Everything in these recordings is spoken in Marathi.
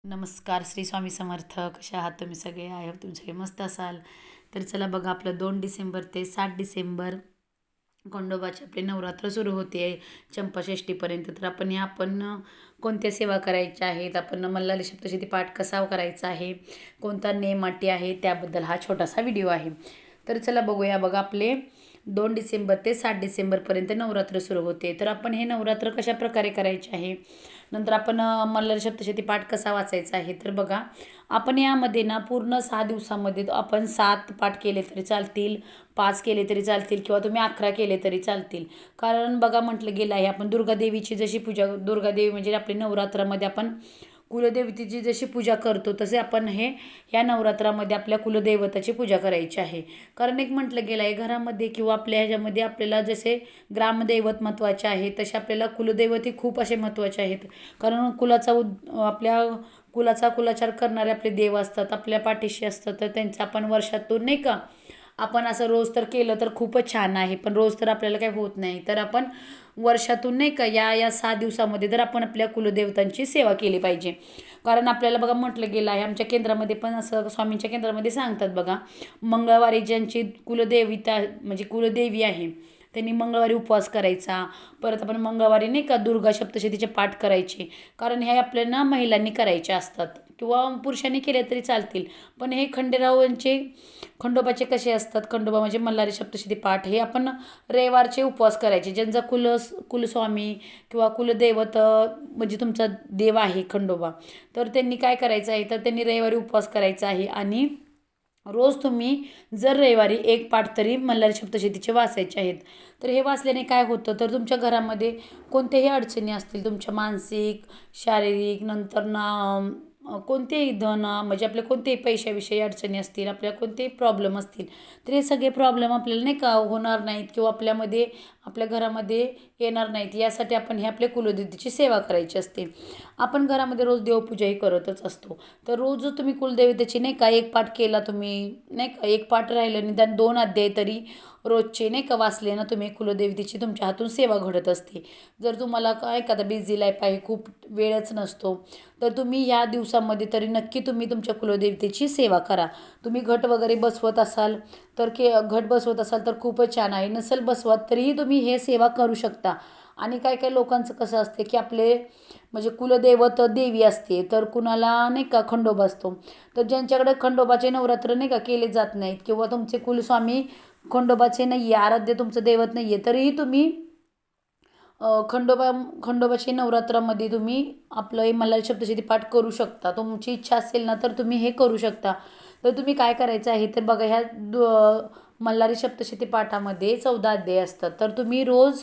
नमस्कार. श्री स्वामी समर्थ. कशा आहात तुम्ही सगळे? आय होप तुम्ही सगळे मस्त असाल. तर चला बघा, आपलं 2 डिसेंबर ते 7 डिसेंबर खंडोबाचे आपले नवरात्र सुरू होते चंपाषष्ठीपर्यंत. तर आपण कोणत्या सेवा करायच्या आहेत, आपण मल्हारी सप्तशती पाठ कसा करायचा आहे, कोणता नेम अटी आहे, त्याबद्दल हा छोटासा व्हिडिओ आहे. तर चला बघूया. बघा, आपले 2 डिसेंबर ते 7 डिसेंबरपर्यंत नवरात्र सुरू होते. तर आपण हे नवरात्र कशा प्रकारे करायचे आहे, नंतर आपण मल्हारी सप्तशती पाठ कसा वाचायचा आहे. तर बघा, आपण यामध्ये ना पूर्ण 6 दिवसामध्ये आपण 7 पाठ केले तरी चालतील, 5 केले तरी चालतील, किंवा तुम्ही 11 केले तरी चालतील. कारण बघा, म्हटलं गेलं आहे, आपण दुर्गादेवीची जशी पूजा, दुर्गादेवी म्हणजे आपली नवरात्रामध्ये आपण कुलदेवतेची जशी पूजा करतो, तसे आपण ह्या नवरात्रामध्ये आपल्या कुलदैवताची पूजा करायची आहे. कारण एक म्हटलं गेलं आहे, घरामध्ये किंवा आपल्या ह्याच्यामध्ये आपल्याला जसे ग्रामदैवत महत्त्वाचे आहे, तसे आपल्याला कुलदैवतही खूप असे महत्त्वाचे आहेत. कारण आपल्या कुलाचा कुलाचार करणारे आपले देव असतात, आपल्या पाठीशी असतात. तर त्यांचं आपण वर्षातून नाही का, आपण असं रोज तर केलं तर खूपच छान आहे, पण रोज तर आपल्याला काही होत नाही. तर आपण वर्षातून नाही का या 6 दिवसामध्ये तर आपण आपल्या कुलदेवतांची सेवा केली पाहिजे. कारण आपल्याला बघा, म्हटलं गेलं आहे, आमच्या केंद्रामध्ये पण असं स्वामींच्या केंद्रामध्ये सांगतात बघा, मंगळवारी ज्यांची कुलदेविता म्हणजे कुलदेवी आहे, त्यांनी मंगळवारी उपवास करायचा. परत आपण मंगळवारी नाही का दुर्गा सप्तशतीचे पाठ करायचे. कारण हे आपल्याला महिलांनी करायचे असतात, किंवा पुरुषांनी केले तरी चालतील. पण हे खंडोबाचे कसे असतात, खंडोबा म्हणजे मल्हारी सप्तशती पाठ हे आपण रविवारचे उपवास करायचे. ज्यांचा कुलस्वामी किंवा कुलदैवत म्हणजे तुमचा देव आहे खंडोबा, तर त्यांनी काय करायचं आहे, तर त्यांनी रविवारी उपवास करायचा आहे. आणि रोज तुम्ही जर रविवारी एक पाठ तरी मल्हारी सप्तशतीचे वाचायचे आहेत. तर हे वाचल्याने काय होतं, तर तुमच्या घरामध्ये कोणत्याही अडचणी असतील, तुमच्या मानसिक, शारीरिक, नंतर ना कोणतेही धन म्हणजे आपल्या कोणतेही पैशाविषयी अडचणी असतील, आपल्या कोणतेही प्रॉब्लेम असतील, तर हे सगळे प्रॉब्लेम आपल्याला नाही का होणार नाहीत, किंवा आपल्या घरामध्ये येणार नाहीत. यासाठी आपण आपल्या कुलदेवतेची सेवा करायची असते. आपण घरामध्ये रोज देवपूजाही करतच असतो. तर रोज जो तुम्ही कुलदेवतेची नाही का एक पाठ केला, तुम्ही नाही का एक पाठ राहिलं, निदान 2 अध्याय तरी रोजचे नाही का वाचले ना तुम्ही, कुलदेवतेची तुमच्या हातून सेवा घडत असते. जर तुम्हाला काय एखादा बिझी लाईफ आहे, खूप वेळच नसतो, तर तुम्ही ह्या दिवसामध्ये तरी नक्की तुम्ही तुमच्या कुलदेवतेची सेवा करा. तुम्ही घट वगैरे बसवत असाल तर घट बसवत असाल तर खूपच छान आहे. नसेल बसवत तरीही तुम्ही हे सेवा करू शकता. आणि काही काही लोकांचं कसं असते की आपले म्हणजे कुलदैवत देवी असते, तर कुणाला नाही का खंडोबा असतो. तर ज्यांच्याकडे खंडोबाचे नवरात्र नाही का केले जात नाहीत, किंवा तुमचे कुलस्वामी खंडोबाचे नाही आहे, आराध्य तुमचं दैवत नाही आहे, तरीही तुम्ही खंडोबाच्या नवरात्रामध्ये तुम्ही आपलं हे मल्हारी सप्तशती पाठ करू शकता. तुमची इच्छा असेल ना तर तुम्ही हे करू शकता. तर तुम्ही काय करायचं आहे, तर बघा, मल्हारी सप्तशती पाठामध्ये 14 अध्याय असतात. तर तुम्ही रोज,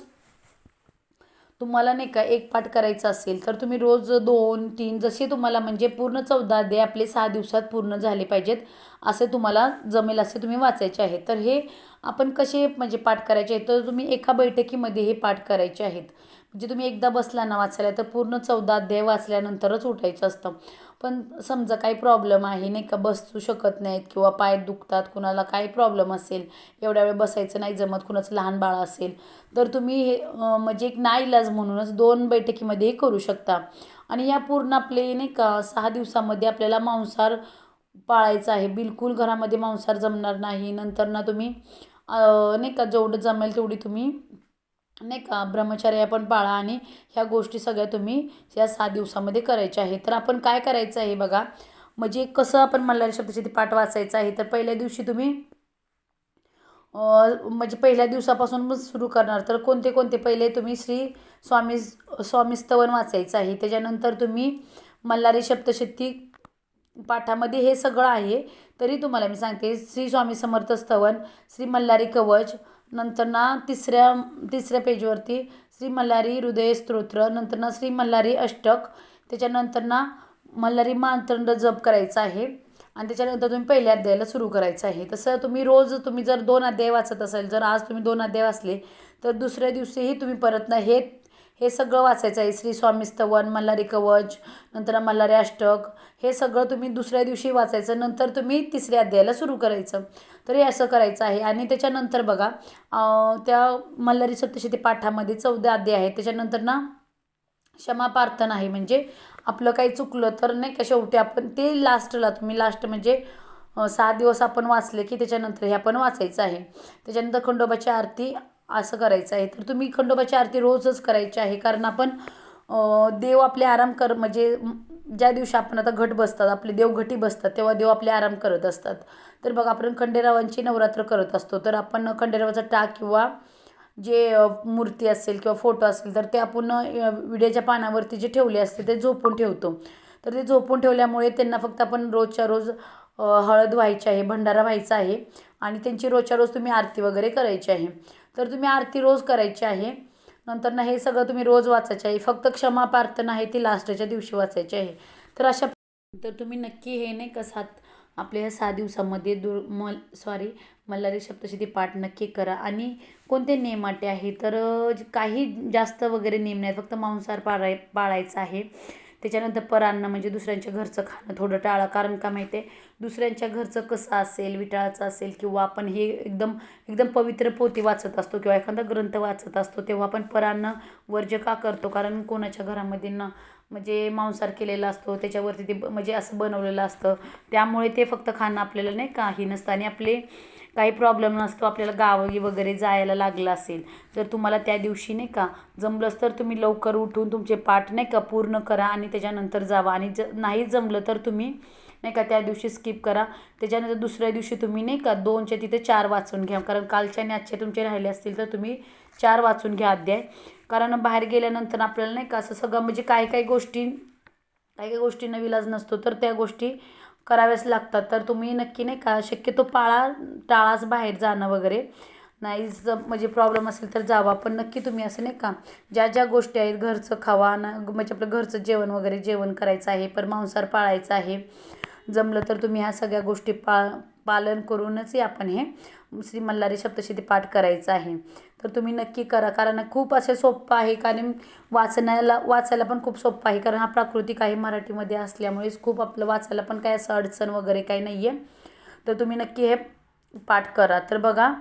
तुम्हाला नाही का एक पाठ करायचा असेल तर तुम्ही रोज 2-3 जसे तुम्हाला म्हणजे पूर्ण 14 अध्याय आपले 6 दिवसात पूर्ण झाले पाहिजेत, असे तुम्हाला जमेल असे तुम्ही वाचायचे आहेत. तर हे आपण कसे म्हणजे पाठ करायचे आहेत, तर तुम्ही एका बैठकीमध्ये हे पाठ करायचे आहेत. म्हणजे तुम्ही एकदा बसला ना वाचायला, तर पूर्ण 14 अध्याय वाचल्यानंतरच उठायचं असतं. पण समजा काही प्रॉब्लेम आहे नाही का, बसू शकत नाहीत, किंवा पाय दुखतात, कुणाला काही प्रॉब्लेम असेल, एवढ्या वेळ बसायचं नाही जमत, कुणाचं लहान बाळ असेल, तर तुम्ही म्हणजे एक नाईलाज म्हणूनच 2 बैठकीमध्येही करू शकता. आणि या पूर्ण आपले नाही का 6 दिवसामध्ये आपल्याला मांसाहार पाळायचा आहे. बिलकुल घरामध्ये मांसाहार जमणार नाही. नंतर ना तुम्ही नाही का जेवढं जमेल तेवढी तुम्ही नाही का ब्रह्मचर्य पण पाळा, आणि ह्या गोष्टी सगळ्या तुम्ही या 6 दिवसामध्ये करायच्या आहेत. तर आपण काय करायचं आहे बघा, म्हणजे कसं आपण मल्हारी सप्तशती पाठ वाचायचं आहे. तर पहिल्या दिवशी तुम्ही म्हणजे पहिल्या दिवसापासून सुरू करणार, तर कोणते कोणते पहिले तुम्ही स्वामी स्तवन वाचायचं आहे. त्याच्यानंतर तुम्ही मल्हारी सप्तशती पाठामध्ये हे सगळं आहे, तरी तुम्हाला मी सांगते, श्री स्वामी समर्थ स्तवन, श्री मल्हारी कवच, नंतर ना तिसऱ्या पेजवरती श्री मल्हारी हृदय स्तोत्र, नंतर ना श्री मल्हारी अष्टक, त्याच्यानंतर ना मल्हारी मार्तंड जप करायचा आहे. आणि त्याच्यानंतर तुम्ही पहिल्या अध्यायाला सुरू करायचं आहे. तसं तुम्ही जर 2 अध्याय वाचत असाल, जर आज तुम्ही 2 अध्याय वाचले, तर दुसऱ्या दिवशीही तुम्ही परत ना हे सगळं वाचायचं आहे. श्री स्वामी स्तवन, मल्हारी कवच, नंतर मल्हारी अष्टक, हे सगळं तुम्ही दुसऱ्या दिवशी वाचायचं. नंतर तुम्ही 3ऱ्या अध्यायाला सुरू करायचं. तर हे असं करायचं आहे. आणि त्याच्यानंतर बघा, त्या मल्हारी सप्तशती पाठामध्ये 14 अध्याय आहेत. त्याच्यानंतर ना क्षमा प्रार्थना आहे, म्हणजे आपलं काही चुकलं तर नाही का शेवटी आपण ते लास्टला तुम्ही लास्ट म्हणजे 6 दिवस आपण वाचले की त्याच्यानंतर हे आपण वाचायचं आहे. त्याच्यानंतर खंडोबाची आरती असं करायचं आहे. तर तुम्ही खंडोबाची आरती रोजच करायची आहे, कारण आपण देव आपले आराम म्हणजे ज्या दिवशी आपण आता घट बसतात आपले देव घटी बसतात तेव्हा देव आपले आराम करत असतात. तर बघा आपण खंडेरावांची नवरात्र करत असतो, तर आपण खंडेरावाचा टाक किंवा जे मूर्ती असेल किंवा फोटो असेल तर ते आपण विड्याच्या पानावरती जे ठेवले असते ते झोपून ठेवतो. तर ते झोपून ठेवल्यामुळे त्यांना फक्त आपण रोजच्या रोज हळद व्हायची आहे, भंडारा व्हायचा आहे आणि त्यांची रोजच्या रोज तुम्ही आरती वगैरे करायची आहे. तर तुम्ही आरती रोज करायची आहे. नंतर ना हे सगळं तुम्ही रोज वाचायचे आहे. फक्त क्षमा प्रार्थना आहे ती लास्टच्या दिवशी वाचायची आहे. तर अशा तर तुम्ही नक्की हे नाही का आपल्या ह्या 6 दिवसामध्ये मल्हारी सप्तशती पाठ नक्की करा. आणि कोणते नेम अटी आहे तर काही जास्त वगैरे नेम नाही, फक्त मांसाहार पाळायचं आहे. त्याच्यानंतर परान्न म्हणजे दुसऱ्यांच्या घरचं खाणं थोडं टाळा, कारण का माहिती आहे दुसऱ्यांच्या घरचं कसं असेल, विटाळाचं असेल किंवा आपण हे एकदम एकदम पवित्र पोथी वाचत असतो किंवा एखादा ग्रंथ वाचत असतो तेव्हा आपण परान्न वर्ज्य का करतो, कारण कोणाच्या घरामध्ये ना म्हणजे मांसाहार केलेला असतो त्याच्यावरती ते म्हणजे असं बनवलेलं असतं, त्यामुळे ते फक्त खाणं आपल्याला नाही काही नसतं आणि आपले काही प्रॉब्लेम नसतो. आपल्याला गावी वगैरे जायला लागलं असेल तर तुम्हाला त्या दिवशी नाही का जमलंच तर तुम्ही लवकर उठून तुमचे पाठ नाही का पूर्ण करा आणि त्याच्यानंतर जावा. आणि नाही जमलं तर तुम्ही नाही का त्या दिवशी स्किप करा. त्याच्यानंतर दुसऱ्या दिवशी तुम्ही नाही का 2च्या तिथे 4 वाचून घ्या, कारण कालच्या आणि आजचे तुमचे राहिले असतील तर तुम्ही 4 वाचून घ्या अध्याय. कारण बाहेर गेल्यानंतर आपल्याला नाही का असं सगळं म्हणजे काही काही गोष्टींना विलाज नसतो, तर त्या गोष्टी कराव्याच लागतात. तर तुम्ही नक्की नाही का शक्यतो टाळाच बाहेर जाणं वगैरे. नाही म्हणजे प्रॉब्लेम असेल तर जावा, पण नक्की तुम्ही असं नाही का ज्या ज्या गोष्टी आहेत घरचं खावा ना, म्हणजे आपलं घरचं जेवण वगैरे जेवण करायचं आहे, पण मांसाहार पाळायचं आहे. जमलं तर तुम्ही ह्या सगळ्या गोष्टी पालन करूनच आपण हे श्री मल्हारी सप्तशती पाठ करायचं आहे. तर तुम्ही नक्की करा, कारण खूप असे सोपं आहे, कारण वाचायला पण खूप सोपं आहे, कारण हा प्राकृतिक आहे मराठीमध्ये असल्यामुळेच खूप आपलं वाचायला पण काही असं अडचण वगैरे काही नाही आहे. तर तुम्ही नक्की हे पाठ करा. तर बघा,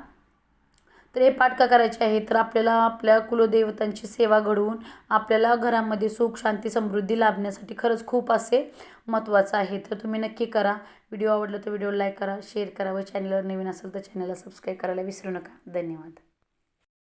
तर हे पाठ का करायचे आहे तर आपल्याला आपल्या कुलदेवतांची सेवा घडवून आपल्याला घरामध्ये सुख शांती समृद्धी लाभण्यासाठी खरंच खूप असे महत्त्वाचं आहे. तर तुम्ही नक्की करा. व्हिडिओ आवडला तर व्हिडिओ लाईक करा, शेअर करा व चॅनलवर नवीन असेल तर चॅनलला सबस्क्राईब करायला विसरू नका. धन्यवाद.